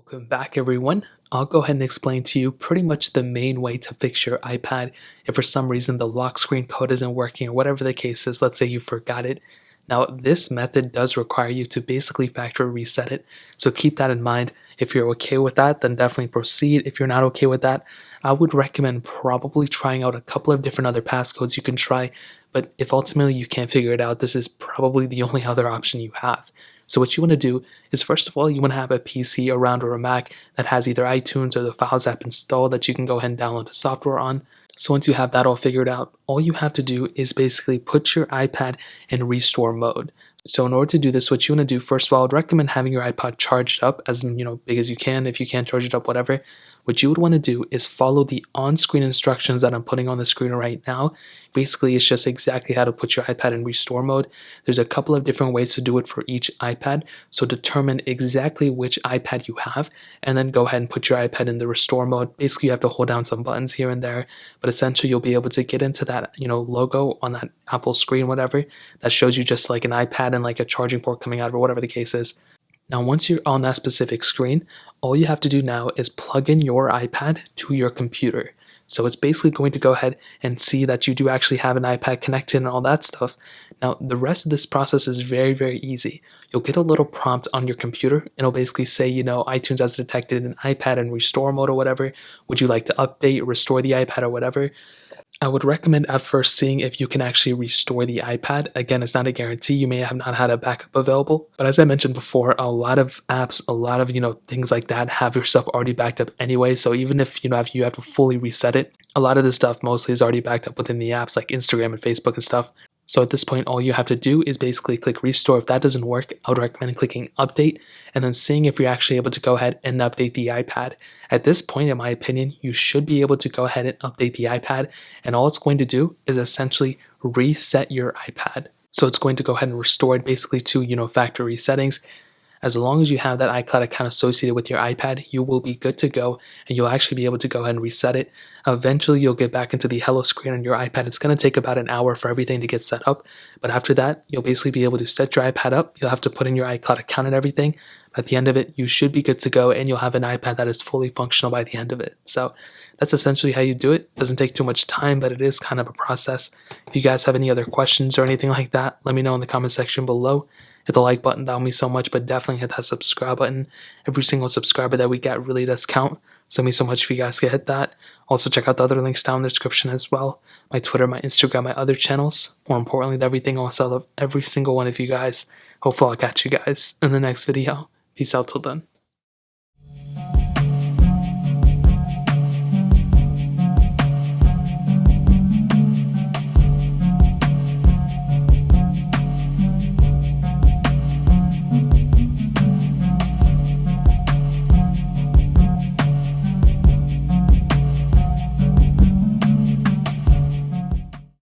Welcome back, everyone. I'll go ahead and explain to you pretty much the main way to fix your iPad if for some reason the lock screen code isn't working or whatever the case is. Let's say you forgot it. Now, this method does require you to basically factory reset it, so keep that in mind. If you're okay with that, then definitely proceed. If you're not okay with that, I would recommend probably trying out a couple of different other passcodes you can try, but if ultimately you can't figure it out, this is probably the only other option you have. So what you want to do is, first of all, you want to have a PC around or a Mac that has either iTunes or the Files app installed that you can go ahead and download the software on. So once you have that all figured out, all you have to do is basically put your iPad in restore mode. So in order to do this, what you want to do, first of all, I'd recommend having your iPod charged up as big as you can. If you can't charge it up, whatever. What you would want to do is follow the on-screen instructions that I'm putting on the screen right now. Basically, it's just exactly how to put your iPad in restore mode. There's a couple of different ways to do it for each iPad. So determine exactly which iPad you have, and then go ahead and put your iPad in the restore mode. Basically, you have to hold down some buttons here and there, but essentially you'll be able to get into that, logo on that Apple screen, whatever, that shows you just like an iPad and like a charging port coming out or whatever the case is. Now, once you're on that specific screen, all you have to do now is plug in your iPad to your computer. So it's basically going to go ahead and see that you do actually have an iPad connected and all that stuff. Now, the rest of this process is very, very easy. You'll get a little prompt on your computer. It'll basically say, iTunes has detected an iPad in restore mode or whatever. Would you like to update, restore the iPad or whatever? I would recommend at first seeing if you can actually restore the iPad. Again, it's not a guarantee. You may have not had a backup available. But as I mentioned before, a lot of apps, a lot of, things like that have your stuff already backed up anyway. So even if, if you have to fully reset it, a lot of this stuff mostly is already backed up within the apps like Instagram and Facebook and stuff. So at this point, all you have to do is basically click restore. If that doesn't work, I would recommend clicking update and then seeing if you're actually able to go ahead and update the iPad. At this point, in my opinion, you should be able to go ahead and update the iPad, and all it's going to do is essentially reset your iPad. So it's going to go ahead and restore it basically to, factory settings. As long as you have that iCloud account associated with your iPad, you will be good to go, and you'll actually be able to go ahead and reset it. Eventually, you'll get back into the hello screen on your iPad. It's going to take about an hour for everything to get set up, but after that, you'll basically be able to set your iPad up. You'll have to put in your iCloud account and everything. At the end of it, you should be good to go, and you'll have an iPad that is fully functional by the end of it. So that's essentially how you do it. It doesn't take too much time, but it is kind of a process. If you guys have any other questions or anything like that, let me know in the comment section below. Hit the like button, that would mean so much, but definitely hit that subscribe button. Every single subscriber that we get really does count, so it means so much if you guys can hit that. Also, check out the other links down in the description as well. My Twitter, my Instagram, my other channels. More importantly than everything else, I love every single one of you guys. Hopefully I'll catch you guys in the next video. Peace out till then.